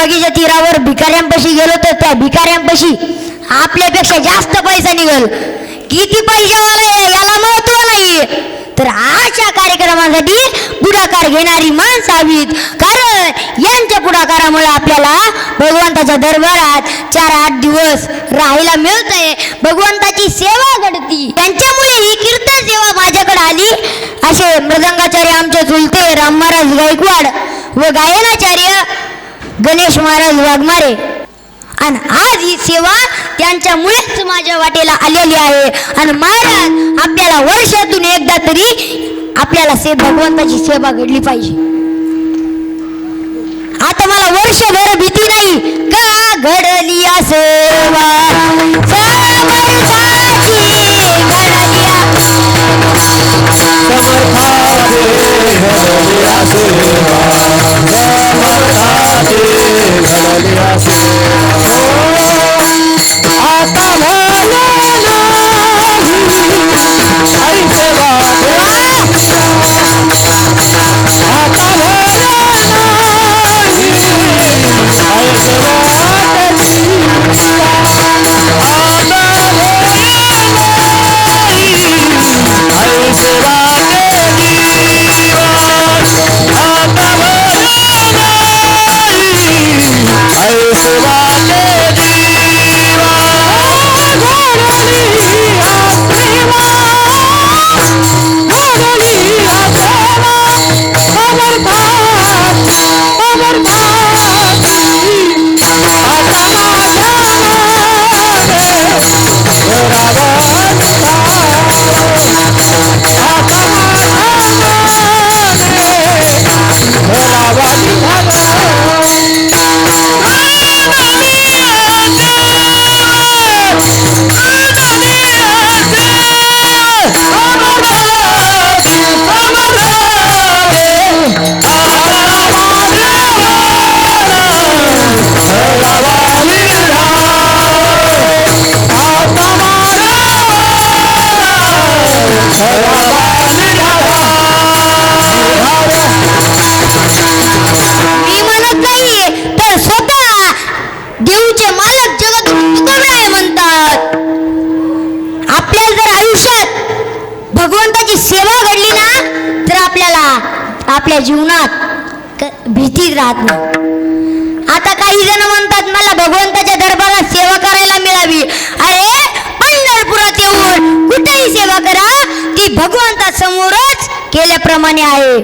नदीच्या तीरावर भिकाऱ्यांपाशी गेलो तर त्या भिकाऱ्यांपाशी आपल्यापेक्षा जास्त पैसा निघल. किती पैशावाला आहे याला महत्व नाही. तर अशा कार्यक्रमासाठी पुढाकार घेणारी माणसं हवीत. कारण यांच्या पुढाकारामुळे आपल्याला भगवंताच्या दरबारात 4-8 दिवस राहायला मिळतंय. भगवंताची सेवा घडती. त्यांच्यामुळे ही कीर्तन सेवा माझ्याकडे आली. असे मृदंगाचार्य आमचे चुलते राम महाराज गायकवाड व गायनाचार्य गणेश महाराज वाघमारे. आणि आज ही सेवा त्यांच्यामुळेच माझ्या वाटेला आलेली आहे. आणि महाराज आपल्याला वर्षातून एकदा तरी आपल्याला भगवंताची सेवा घडली पाहिजे. आता मला वर्षभर भीती नाही का घडली सेवा आपल्या जीवनात भीती राहत नाही. आता काही जण म्हणतात मला भगवंताच्या दरबारात सेवा करायला मिळावी. अरे पंढरपुरात येऊन कुठेही सेवा करा ती भगवंता समोरच केल्याप्रमाणे आहे.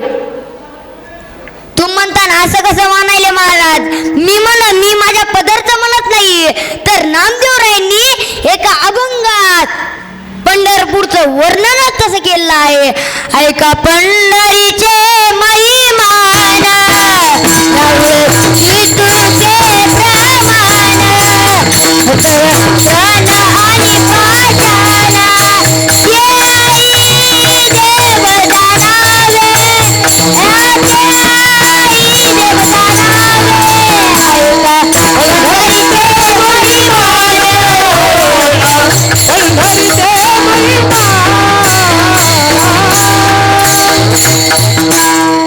तुम म्हणता असं कसं म्हणायले महाराज? मी माझ्या पदरचं म्हणत नाही तर नामदेवरायांनी एका अभंगात पंढरपूरचं वर्णनच तसं केलेलं आहे. ऐका पंढरीचे महिमान तुझे प्रमाण प्राण आणि पाठाना ये आई देवदानावे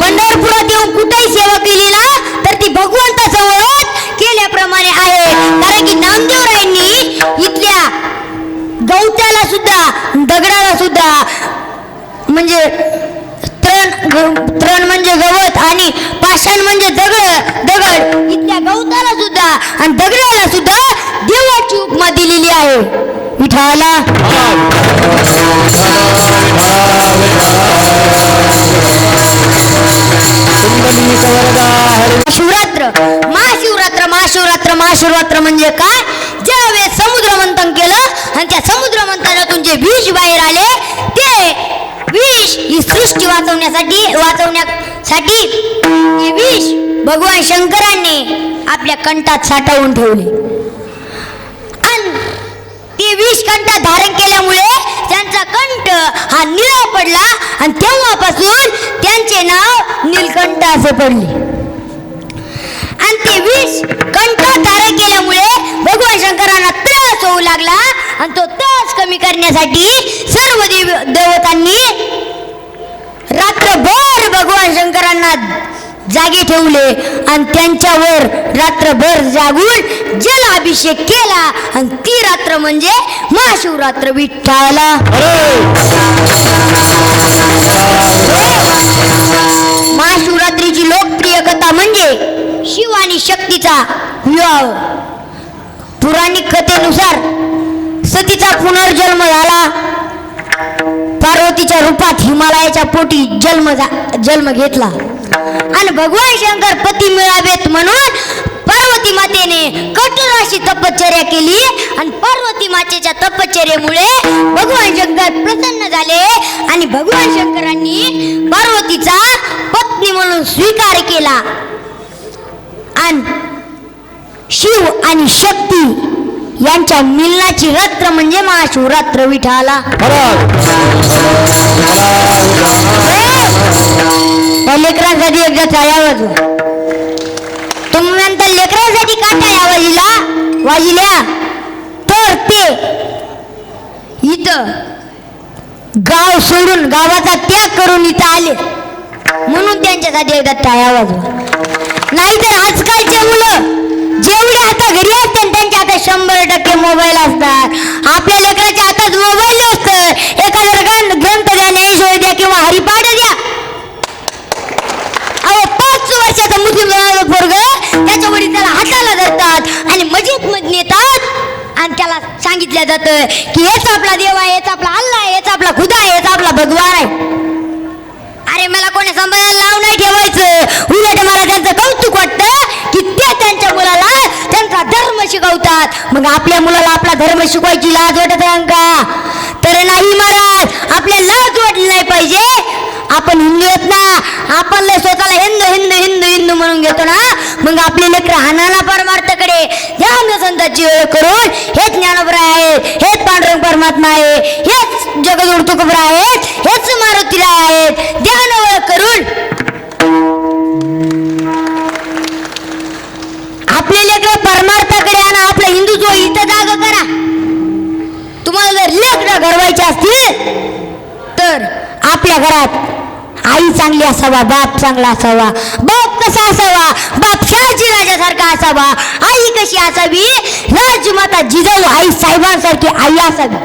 पंढरपुरात येऊन कुठेही सेवा केली ना तर ती भगवंतासमोर केल्याप्रमाणे आहे. कारण की नामदेवरायांनी इथल्या गवत्याला सुद्धा दगडाला सुद्धा म्हणजे तृण म्हणजे गवत आणि पाषाण म्हणजे दगड इथल्या गवताला सुद्धा आणि दगडाला सुद्धा देवाची उपमा दिलेली आहे. विठाला महाशिवरात्र म्हणजे काय? ज्यावेळेस समुद्र मंथन केलं आणि त्या समुद्र मंथनातून जे विष बाहेर आले ते विष ही सृष्टी वाचवण्यासाठी हे विष भगवान शंकरांनी आपल्या कंठात साठवून ठेवले आणि ते विष कंठात धारण केल्यामुळे त्यांचा कंठ हा निळा पडला आणि तेव्हापासून त्यांचे नाव नीलकंठ असे पडले. आणि ते विष कंठात धारण केल्यामुळे भगवान शंकरांना त्रास होऊ लागला आणि तो त्रास कमी करण्यासाठी सर्व देवतांनी रात्रभर भगवान शंकरांना जागे ठेवले आणि त्यांच्यावर रात्रभर जागून जल अभिषेक केला आणि ती रात्र म्हणजे महाशिवरात्र विठ्ठला. महाशिवरात्रीची लोकप्रिय कथा म्हणजे शिव आणि शक्तीचा विवाह. पौराणिक कथेनुसार सतीचा पुनर्जन्म झाला. पार्वतीच्या रूपात हिमालयाच्या पोटी जन्म घेतला आणि भगवान शंकर पती मिळावेत म्हणून पार्वती मातेने कठोर अशी तपश्चर्या केली आणि पार्वती मातेच्या तपश्चर्येमुळे भगवान शंकर प्रसन्न झाले आणि भगवान शंकरांनी पार्वतीचा पत्नी म्हणून स्वीकार केला आणि शिव आणि शक्ती यांच्या मिलनाची रात्र म्हणजे महाशिवरात्र विठ्ठला. लेकरांसाठी एकदा टाळ्या वाजवा. तुम्ही म्हणता लेकरांसाठी का टाळ्या वाजल्या तर ते इथं गाव सोडून गावाचा त्याग करून इथं आले म्हणून त्यांच्यासाठी एकदा टाळ्या वाजवा. नाहीतर आजकालचे मुलं जेवढे आता घरी असतात त्यांच्या हातात 100% मोबाईल असतात. आपल्या लेकराच्या हातात मोबाईल असतं. एखादा ग्रंथ द्या, ज्ञानेश्वर द्या किंवा हरिपाठ द्या. अहो 5 वर्षाचा मुस्लिम पोरग त्याच्या वडील त्याला हाताला धरतात आणि मस्जिद मध्ये नेतात आणि त्याला सांगितलं जातं की हेच आपला देव आहे, हेच आपला अल्लाह आहे, हेच आपला खुदा आहे, हेच आपला भगवान आहे. अरे मला कोणी सांभाळायला नाव नाही ठेवायचं. उलट मला त्यांचं कौतुक वाटतं की ते त्यांच्या मुलाला त्यांचा धर्म शिकवतात. मग आपल्या मुलाला आपला धर्म शिकवायची लाज वाटत आहे का? तर नाही महाराज, आपल्याला लाज वाटली नाही पाहिजे. आपण हिंदू आहेत ना, आपण स्वतःला हिंदू हिंदू हिंदू हिंदू म्हणून घेतो ना, मग आपले लेकर हानाला परमार्थकडे ध्यान संतांची वेळ करून हेच ज्ञानोबरा आहे, हेच पांडुरंग परमात्मा आहे, हेच जगद्गुरु तुकोबरा आहेत, हेच मारुतीला आहेत, ध्यान वेळ करून आपले लेकर परमार्थाकडे आणा. आपलं हिंदुत्व इथं जागा करा. तुम्हाला जर लेकर घडवायचे असतील तर आपल्या घरात आई चांगली असावा, बाप चांगला असावा. बाप कसा असावा? बाप शहाजी राजासारखा असावा. आई कशी असावी? राजमाता जिजाऊ आई साहेबांसारखी आई असावी.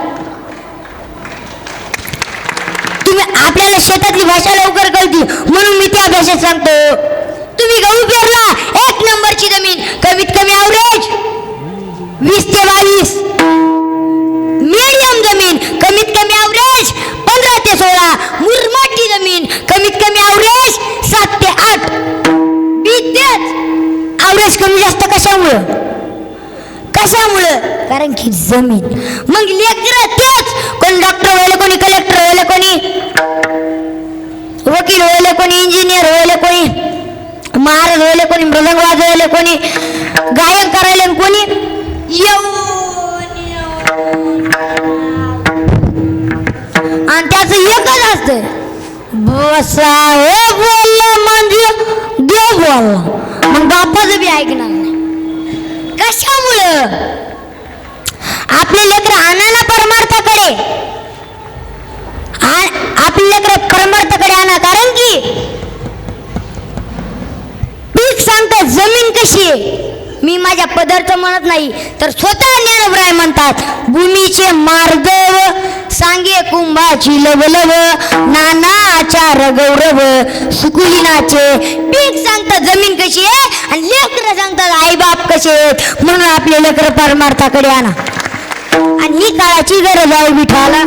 तुम्ही आपल्याला शेतातली भाषा लवकर कळती म्हणून मी त्या भाषेत सांगतो. तुम्ही गहू पेरला, 1 नंबरची जमीन, कमीत कमी ॲव्हरेज 20 ते 22. मीडियम जमीन कमीत कमी ॲव्हरेज 15 ते 16. मुरमाटी जमीन कमीत कमी ॲव्हरेज 7 ते 8. तेच ॲव्हरेज कमी जास्त कशामुळं? कारण की जमीन. मग लेकर तेच, कोणी डॉक्टर व्हायला, कोणी कलेक्टर व्हायला, कोणी वकील व्हायला, कोणी इंजिनियर व्हायला, कोणी महाराज व्हायला, कोणी मृदंग वाजवायला, कोणी गायन करायला, कोणी आणि त्याचं एकच असतं, बसा हे बोललं म्हणजे देव बोलला. मग बापाचं बी ऐकणार नाही. कशामुळं? आपले लेकर आणाना परमार्थाकडे, आपले लेकर परमार्थाकडे आणा. कारण की पीक सांगतात जमीन कशी आहे. मी माझ्या पदार्थ म्हणत नाही तर स्वतः ज्ञानोबराय म्हणतात, भूमीचे मार्दव सांगे कुंभाची लवलव, नाना आचार गौरव सुकुलीनाचे. पीक सांगतात जमीन कशी आहे आणि लेकर सांगतात आई बाप कसे आहेत. म्हणून आपले लेकर परमार्थाकडे आणा आणि ही काळाची गरज आहे विठ्ठला.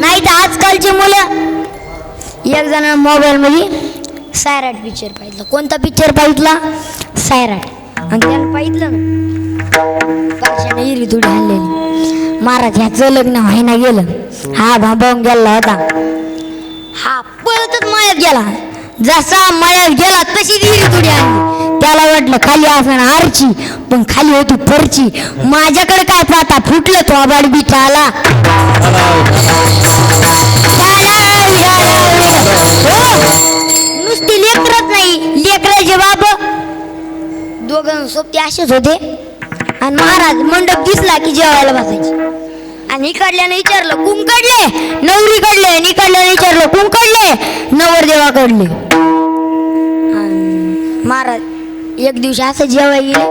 नाही तर आजकालची मुलं एक जण मोबाईल मध्ये सैराट पिक्चर पाहितला. कोणता पिक्चर पाहितला? सैराट. आणि त्याला पाहितलं ना पाचशे हिरी थोडी हल्लेली. महाराज ह्याचं लग्न व्हायना गेलं, हा भांबावून गेला होता. हा पळतच मळ्यात गेला. जसा मळ्यात गेला तशी हिरी थोडी आणली. त्याला वाटलं खाली असं आरची, पण खाली होती फरची. माझ्याकडे काय पाहता, फुटलं तो आबाड बी टाला. नुसती लेकरच नाही, लेकराचे बाप दोघं सोबती असेच होते. आणि महाराज मंडप दिसला की जेवायला बसायचे. आणि इकडल्याने विचारलं कुंकडले, नवरीकडले, आणि इकडल्याने विचारलं कुंकडले, नवरदेवाकडले. महाराज एक दिवशी असं जेवाय गेले.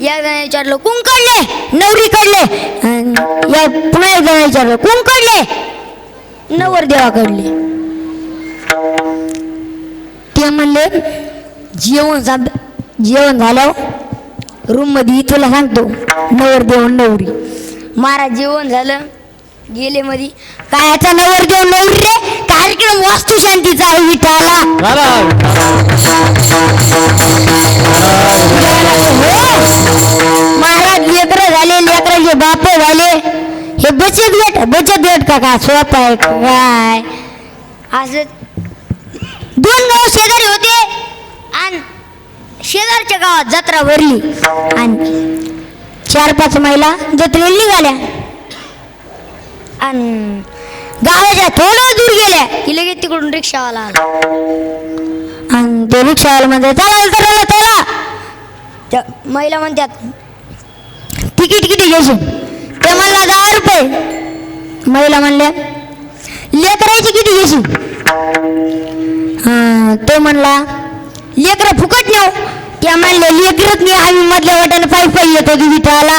एकदा विचारलं कुंकडले, नवरीकडले, पुन्हा एकदा विचारलं कुंकडले, नवरदेवाकडले. ते म्हणले जेवण झाल्यावर रूम मध्ये तुला सांगतो नवरदेव नवरी. महाराज जेवण झालं गेले मध्ये. काय याचा नवरदेव नवरी रे, कार्यक्रम वास्तू शांतीचा आहे विठाला. महाराज लेकर झाले, लेकराचे बाप झाले. हे बचत गट का काय सोप आहे काय. असं 2 गाव शेजारी होते आणि शेजारच्या गावात जत्रा भरली आणि 4-5 महिला जत्रेला निघाल्या आणि गावाच्या थोडं दूर गेल्या की लगेच तिकडून रिक्षावाला आला. आणि ते रिक्षावाला म्हणते चला चला. त्या महिला म्हणतात तिकीट किती घ्यायची. ते म्हणला 10 रुपये. महिला म्हणल्या लेकरायची किती घ्यायची. तो म्हणला लेकरं फुकट नेऊ. त्या म्हणले लेकरच नाही, आम्ही मधल्या वाट्याने पायी येतो विठाला.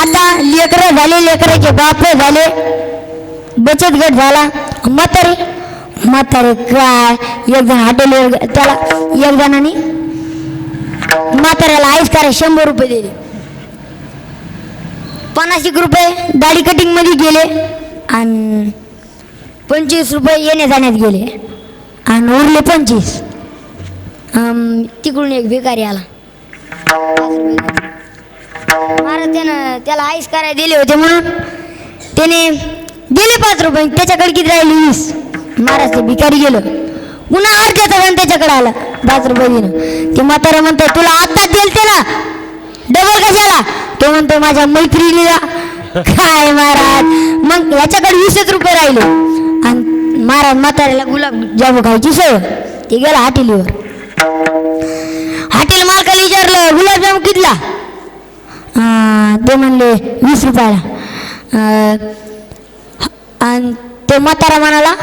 आता लेकरं झाले, लेकराचे बाप झाले, बचत गट झाला. म्हातारे काय एक जण हॉटेल त्याला एक जणांनी म्हाताऱ्याला आईस करा 100 रुपये दिले. 50 रुपये दाढी कटिंग मध्ये गेले आणि 25 रुपये येण्या जाण्यात गेले आणि उरले 25. तिकडून एक भिकारी आला. महाराज त्याला आईस करायला दिले होते म्हणून त्याने दिले 5 रुपये. त्याच्याकडे किती राहिले 20. महाराज ते भिकारी गेलं. पुन्हा अर्ध्याचा पण त्याच्याकडे आला 5 रुपये दिलं. ते म्हातारा म्हणतो तुला आत्ताच दिलते ना, डबल कशाला. तो म्हणतो माझ्या मैत्रिणीला. काय महाराज मग याच्याकडे 20 रुपये राहिले आणि महाराज म्हाताऱ्याला गुलाबजामू खायची सोय. ते गेला हॉटेलीवर. हॉटेल मालकाला विचारलं गुलाबजामू कितला. ते म्हणले 20 रुपयाला. आणि ते म्हातारा म्हणाला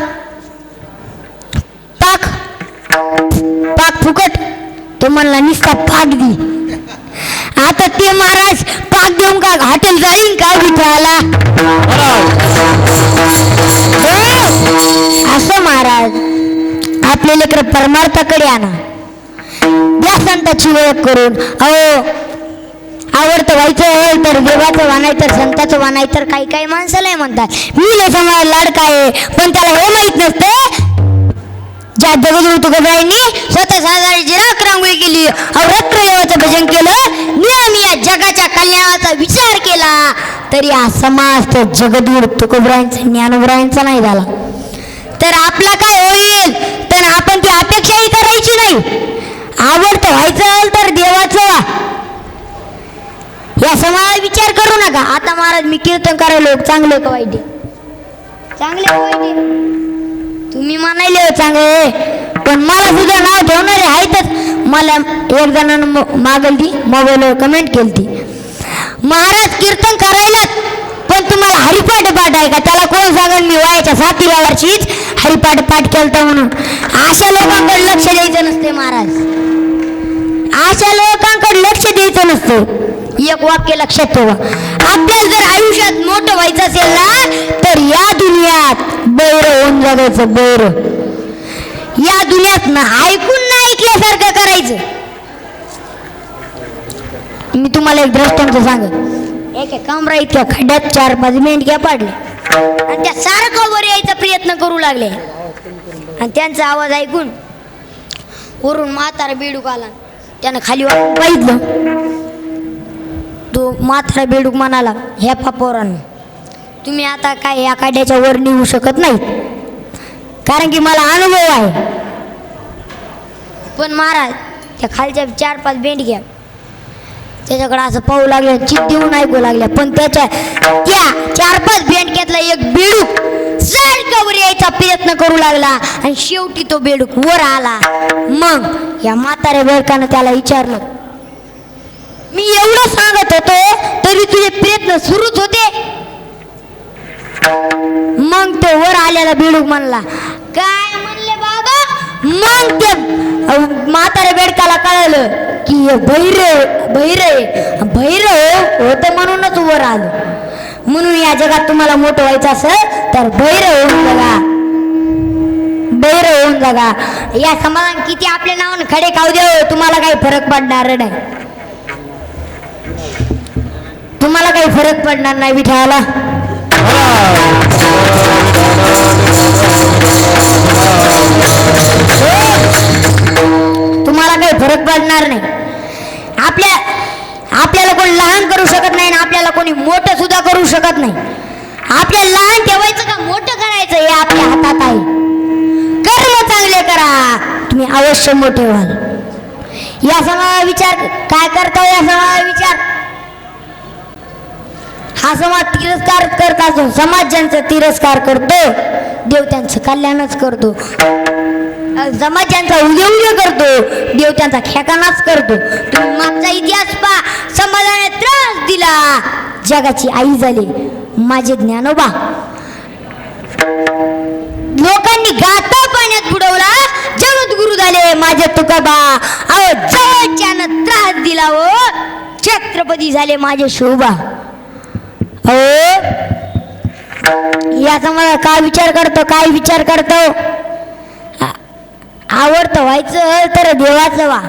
पाक फुकट. तो म्हणला निस्ता पाक दी. आता ते महाराज पाक देऊन का हॉटेल जाईन का विठाला. असं महाराज आपले लेकर परमार्थाकडे आणा. या संताची ओळख करून. अहो आवडतं व्हायचं तर देवाचं वाणाय तर संताचं वाणाय तर काही माणसाला म्हणतात मी समाज लाडका आहे. पण त्याला हे माहित नसतं ज्या जगद्गुरु तुकोबांनी स्वतः साजाची राख रांगोळी केली, अवरत्र देवाचं भजन केलं, नियमी या जगाच्या कल्याणाचा विचार केला, तरी हा समाज तर जगद्गुरु तुकोबांचा ज्ञानोबांचा नाही झाला. तर आपला काय होईल. तर आपण ती अपेक्षाही करायची नाही. आवडतं व्हायचं तर देवाचं व्हा. या समाज विचार करू नका. आता महाराज मी कीर्तन करायलो चांगले का वाईट. चांगले का वाईट तुम्ही म्हणायले चांगले, पण मला सुद्धा नाव ठेवणारे आहेतच. मला एक जणांना मागल ती मोबाईलवर कमेंट केली ती महाराज कीर्तन करायला पण तुम्हाला हरिपाठ पाठ आहे का. त्याला कोण सांगेल मी वयाच्या 7व्या वर्षीच हरिपाठ पाठ केलता म्हणून. अशा लोकांकडे लक्ष द्यायचं नसते महाराज. अशा लोकांकडे लक्ष द्यायचं नसतं. एक वाक्य लक्षात ठेवा. आपल्याला जर आयुष्यात मोठं व्हायचं असेल ना तर या दुनियात बैर होऊन जगायचं. बैर या दुनियात ना ऐकून ना ऐकल्यासारखं करायचं. मी तुम्हाला एक दृष्टांत सांगत. एक कामरा इतक्या खड्ड्यात 4-5 मेंढक्या पाडल्या आणि त्या सारखं वर यायचा प्रयत्न करू लागले आणि त्यांचा आवाज ऐकून वरून म्हातारा बेडूक आला. त्यानं खाली वाकून पाहिलं. तो म्हातारा बेडूक म्हणाला ह्या पापोरांनो तुम्ही आता काय या काड्याच्या वर निघू शकत नाही कारण की मला अनुभव आहे. पण महाराज त्या खालच्या 4-5 बेंडक्या त्याच्याकडे असं पाहू लागल्या, चित देऊन ऐकू लागल्या. पण त्याच्या त्या 4-5 बेंडक्यातला एक बेडूक सारखा वर यायचा प्रयत्न करू लागला आणि शेवटी तो बेडूक वर आला. मग या म्हाताऱ्या बेडकानं त्याला विचारलं, मी एवढं सांगत होतो तरी तुझे प्रयत्न सुरूच होते. मग तो वर आलेला बेडूक म्हणला, काय म्हणले बाबा? मग ते म्हाताऱ्या बेडकाला कळलं की हे भैरव होतं म्हणूनच वर आलो. म्हणून या जगात तुम्हाला मोठं व्हायचं असेल तर भैरव होऊन जगा. या समाधान किती आपल्या नावानं खडे खाऊ देव, तुम्हाला काही फरक पडणार नाही. तुम्हाला काही फरक पडणार नाही विठाला. तुम्हाला काही फरक पडणार नाही. आपल्याला कोणी लहान करू शकत नाही आणि आपल्याला कोणी मोठं सुद्धा करू शकत नाही. आपल्याला लहान ठेवायचं का मोठं करायचं हे आपल्या हातात आहे. कर्म चांगले करा, तुम्ही अवश्य मोठे व्हाल. या समाजाचा विचार काय करता? या समाजाचा विचार हा समाज तिरस्कार करत असतो. समाज ज्यांचा तिरस्कार करतो देव त्यांचं कल्याणच करतो. समाज ज्यांचा उद्या करतो देव त्यांचा खेकानाच करतो. तुम्ही मागचा इतिहास पहा. समाजाने त्रास दिला, जगाची आई झाली माझे ज्ञानोबा. लोकांनी गाता पाण्यात बुडवला, जगद्गुरु झाले माझे तुकोबा. अहो जगाच्यानं त्रास दिला हो, छत्रपती झाले माझे शोभा. या समाजा काय विचार करतो? आवडतं व्हायचं तर देवाचं व्हा.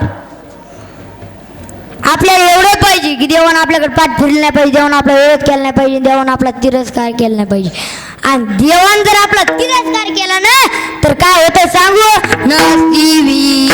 आपल्याला एवढं पाहिजे की देवानं आपल्याकडे पाठ फिरलं नाही पाहिजे, देवानं आपला विरोध केला नाही पाहिजे, देवानं आपला तिरस्कार केला नाही पाहिजे. आणि देवानं जर आपला तिरस्कार केला ना तर काय होतं सांगू? नसती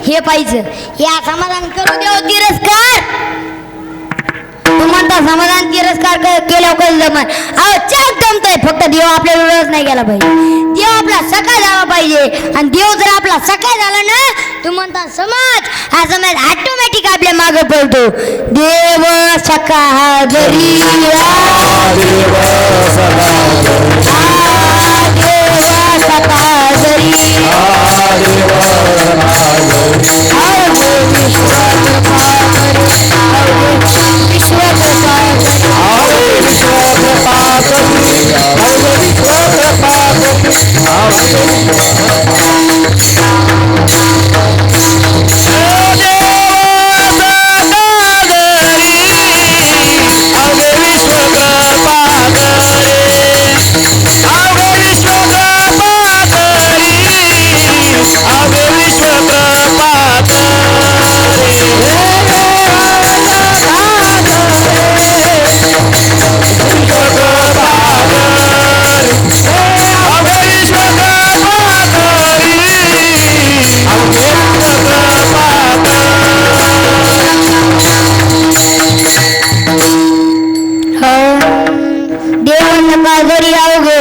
हे पाहिजे. या समाधान करू देव तिरस्कार. तू म्हणता समाधान तिरस्कार केल्यावर कसं जमन? अहो चाल जमतंय, फक्त देव आपल्या विरोध नाही केला पाहिजे. देव आपला सखा झाला पाहिजे. आणि देव जर आपला सखा झाला ना, तू म्हणता समाज, हा समाज ऑटोमॅटिक आपल्या मागे पळतो. देव सखा हा जरी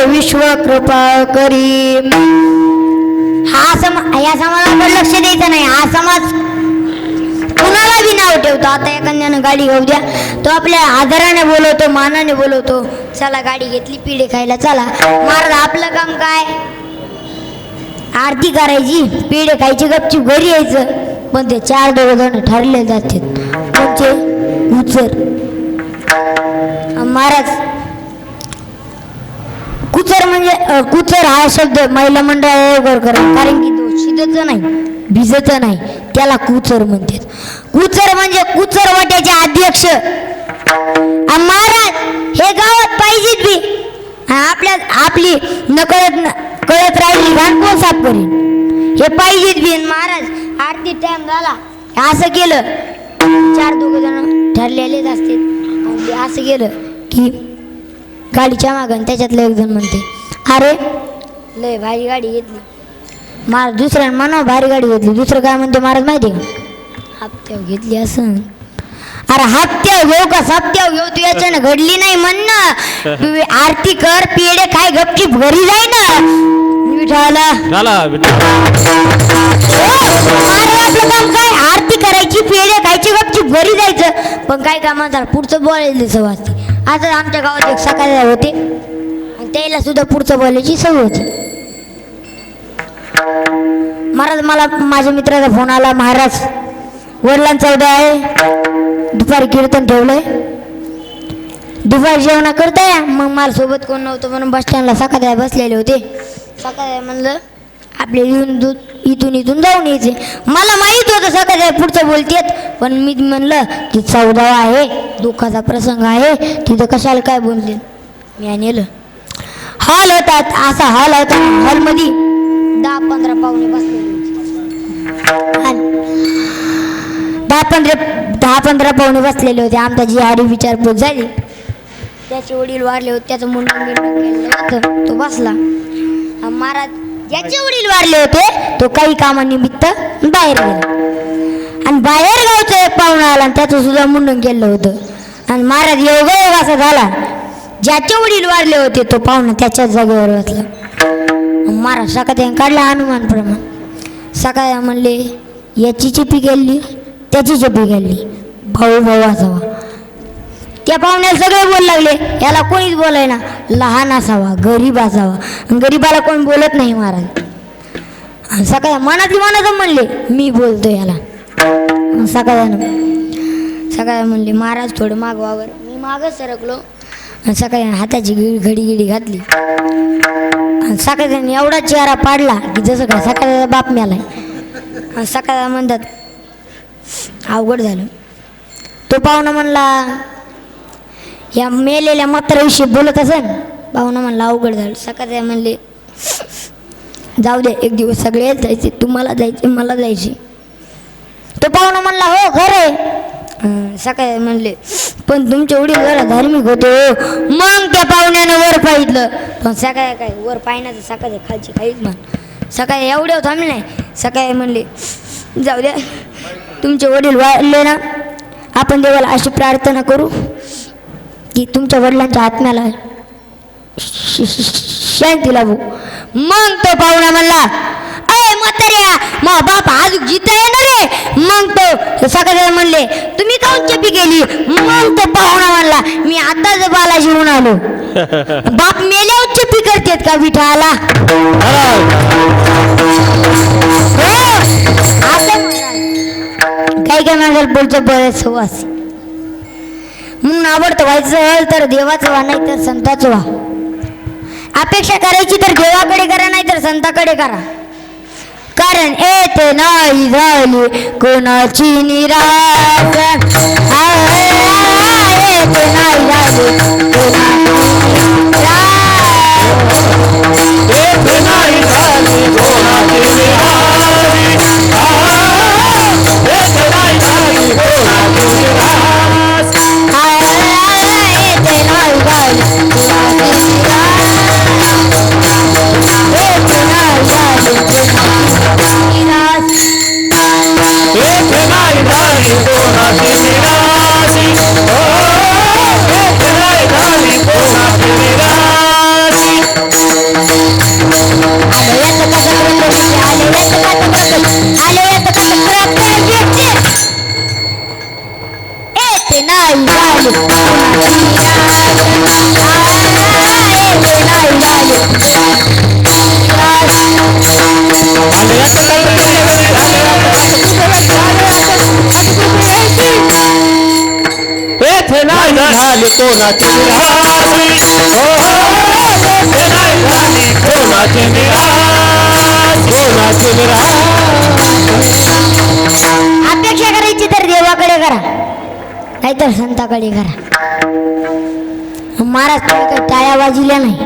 विश्व कृपा करी. या समाजाकडे लक्ष द्यायचं नाही. हा समाज कुणाला बी नाव ठेवतो. आता एखाद्यानं गाडी घेऊ द्या, तो आपल्या आदराने बोलवतो, मानाने बोलवतो. चला गाडी घेतली, पिढे खायला चला. महाराज आपलं काम काय? आरती करायची, पिढे खायची, गपचूप घरी यायचं. पण ते 4 जण ठरले जाते कोणचे? कुचर. महाराज कुचर हा शब्द महिला मंडळावर करा, कारण की तो शिजत नाही, भिजत नाही, त्याला कुचर म्हणतात. कुचर म्हणजे कुचर वाट्याचे अध्यक्ष. महाराज हे गावात पाहिजेत बी. आपली नकळत कळत राहिली घाण कोण साफ करीन? हे पाहिजेत बिन. महाराज आरती टाइम झाला असं केलं, 4-2 जण ठरलेलेच असते. आणि ते असं केलं की गाडीच्या मागं त्याच्यातलं एक जण म्हणते, अरे लय भारी गाडी घेतली. महाराज दुसऱ्यानं म्हणा भारी गाडी घेतली. दुसरं काय म्हणते महाराज माहिती का? हप्त्यावर घेतली असं. अरे हप्त्यावर घेऊ का सप्त्यावर घेऊ? तू याच्यानं घडली नाही म्हणणं. तू आरती कर, पेढे खाय, गपचीप घरी जाय ना. विठाला आपलं काम काय? आरती करायची, पेढे खायची, गपचीप घरी जायचं. पण काय कामात झालं पुढचं बोलायचं सवय असते. आता आमच्या गावात एक सकाळी होते आणि त्याला सुद्धा पुढचं बोलायची सवय होती. महाराज मला माझ्या मित्राचा फोन आला, महाराज वडिलांचा उद्या आहे, दुपारी कीर्तन ठेवलंय, दुपारी जेवणा करताय. मग मला सोबत कोण नव्हतं म्हणून बस स्टँडला सकाळी बसलेले होते. सकाळी म्हणलं आपले इथून जाऊन यायचे. मला माहीत होतं सकाळी पुढचं बोलतेत, पण मी म्हणलं की 14 आहे, दुःखाचा प्रसंग आहे, तिथं कशाला काय बोलते. मी नेलं. हॉल होतात, असा हॉल होता. हॉलमध्ये 10-15 पाहुणे बसलेले होते. 10-15 पाहुणे बसलेले होते. आमचा जी आडी विचारपूस झाली. त्याचे वडील वारले होते, त्याचं मुंडन केलं होतं, तो बसला. महाराज ज्याचे वडील वारले होते तो काही कामानिमित्त बाहेर गेला आणि बाहेर गावचा एक पाहुणा आला आणि त्याचं सुद्धा मुंडन केलं होतं. आणि महाराज योगायोग असा झाला, ज्याचे वडील वारले होते तो पाहुणा त्याच्याच जागेवर बसला. महाराज सकाळी काढला हनुमान प्रमाण. सकाळी म्हणले याची चिपी गेली, त्याची चिपी गेली, भाऊ भाऊ असावा. त्या पाहुण्याला सगळे बोल लागले, याला कोणीच बोलाय ना, लहान असावा, गरीब असावा. गरीबाला कोण बोलत नाही महाराज. सकाळी मनात म्हणले मी बोलतो याला. सकाळी म्हणले महाराज थोडं मागवावर. मी मागच सरकलो. सकाळी हाताची घडी घातली. सकाळी एवढा चेहरा पाडला की जसं काय सकाळचा बाप मिळालाय. सकाळी म्हणतात अवघड झालं. तो पाहुणा म्हणला या मेलेल्या मात्राविषयी बोलत असेल. पाहुणा म्हणला अवघड झालं. सकाळी म्हणले जाऊ दे, एक दिवस सगळे जायचे, तुम्हाला जायचे, मला जायचे. तो पाहुणा म्हणला हो खरंय. सकाळी म्हणले पण तुमचे वडील जरा धार्मिक होते हो. मग त्या पाहुण्यानं वर पाहिलं. पण सकाळी काय वर पाहिण्याचं सकाळी खालची खाईच म्हण. सकाळी एवढे थांबले नाही. सकाळी म्हणले जाऊ द्या, तुमचे वडील वाढले ना, आपण देवाला अशी प्रार्थना करू की तुमच्या वडिलांच्या आत्म्याला शांती लाभू. मग तो पाहुणा म्हणला अय म्हाताऱ्या, मग बाप आज जिता येणार रे. मग तो सकाळी म्हणले तुम्ही काऊन चपी गेली. मग तो पाहुणा म्हणला मी आताच बालाजी होऊन आलो. बाप मेल्यावर चपी करतेत का विठाला? काही काय म्हणाल बोलतो बरेच सुवास म्हणून आवडतं व्हायचं तर देवाचं व्हा, नाही तर संताचं व्हा. अपेक्षा करायची तर देवाकडे करा, नाही तर संताकडे करा. कारण येते नाही झाली कोणाची निराश. येते नाही झाली कोणाची अपेक्षा करायची तर देवाकडे करा, नाहीतर संताकडे करा. महाराज तुम्ही काही टाळ्या वाजल्या नाही.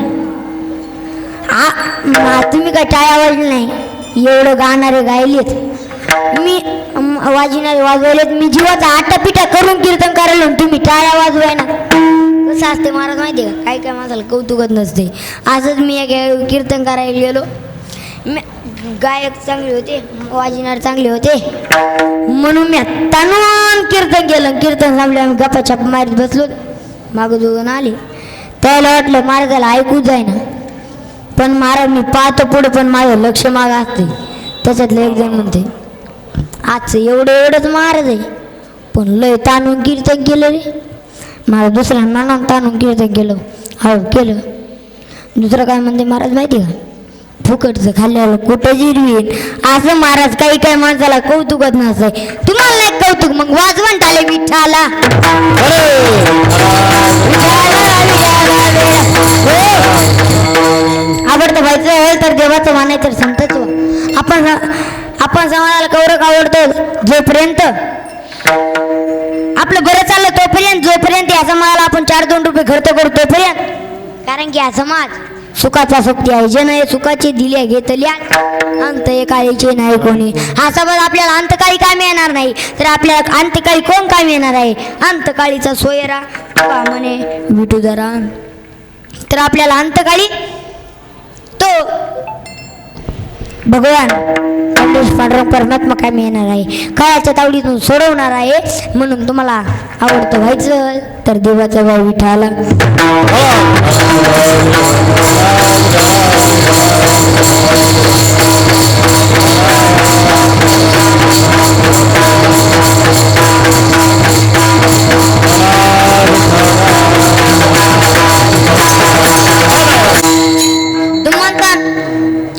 तुम्ही काय टाळ्या वाजले नाही, एवढं गाणारे गायलेत, मी वाजविणारे वाजवलेत, मी जीवाचा आटापिटा करून कीर्तन करायला तुम्ही टाळ्या वाजवाय ना. कसं असते महाराज माहिती आहे का, काय काय माणसाला कौतुकच नसते. असंच मी एक कीर्तन करायला गेलो, गायक चांगले होते, वाजविणारे चांगले होते, म्हणून मी ताणून कीर्तन केलं. कीर्तन संपले, आम्ही गप्पा छाप मारीत बसलो, मागं दोघं आले. त्याला वाटलं महाराजाला ऐकूच जाय ना, पण महाराज मी पाहतो पुढे, पण माझं लक्ष माग असते. त्याच्यातलं एक जण म्हणते आजचं एवढंच महाराज आहे, पण लय ताणून कीर्तन केलं रे. मला दुसऱ्या नानानं ताणून कीर्तन केलं, हो केलं. दुसरं काय म्हणते महाराज माहिती का, फुकटचं खाल्ल्याला कुठं जिरवीन, असं महाराज काही काही माणसाला कौतुकच नसतंय. तुम्हाला नाही कौतुक, मग वाजवण टाले विठ्ठाला. आवडतं व्हायचं तर देवाचं मानायचं तर संतच व्हा. आपण समाजाला कौरक आवडतो जोपर्यंत आपलं बरं चाललं तोपर्यंत, जोपर्यंत या समाजाला आपण 4-2 रुपये खर्च करू तोपर्यंत. कारण की हा समाज सुखाचा सोबती आहे, जन हे सुखाचे दिल्या घेतल्या अंत एकाळीचे नाही कोणी. हा समाज आपल्याला अंतकाळी कामी येणार नाही, तर आपल्याला अंतकाळी कोण कामी येणार आहे, अंतकाळीचा सोयरा का म्हणे विठुधरा. तर आपल्याला अंतकाळी तो भगवान पांडुरंग परमात्मा कामी येणार आहे, काळाच्या तावडीतून सोडवणार आहे. म्हणून तुम्हाला आवडतं व्हायचं तर देवाचा भाव विठ्ठला.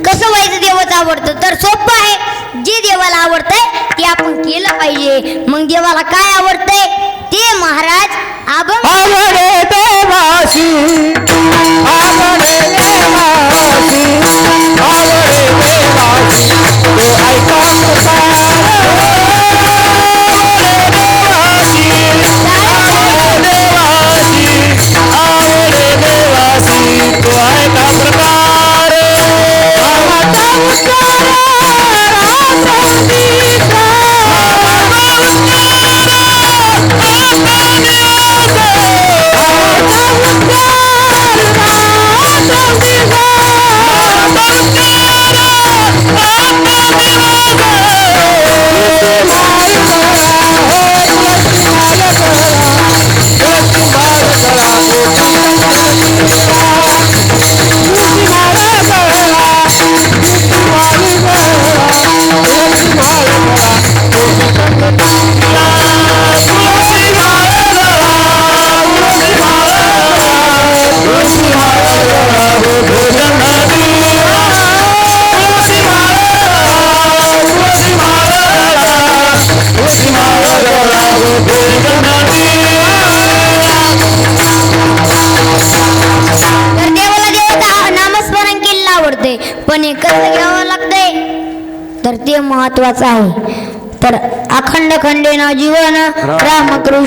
कसं व्हायचं देवाचं आवडतं तर सोपं आहे. जे देवाला आवडतंय ते आपण केलं पाहिजे. मग देवाला काय आवडतंय ते महाराज आवडे देवाशी, आवडे देवाशी, आवडे देवाशी, तो ऐका पण हे कसं घ्यावं लागतंय तर ते महत्वाचं आहे. तर अखंड खंडेन जीवन रामकृष्ण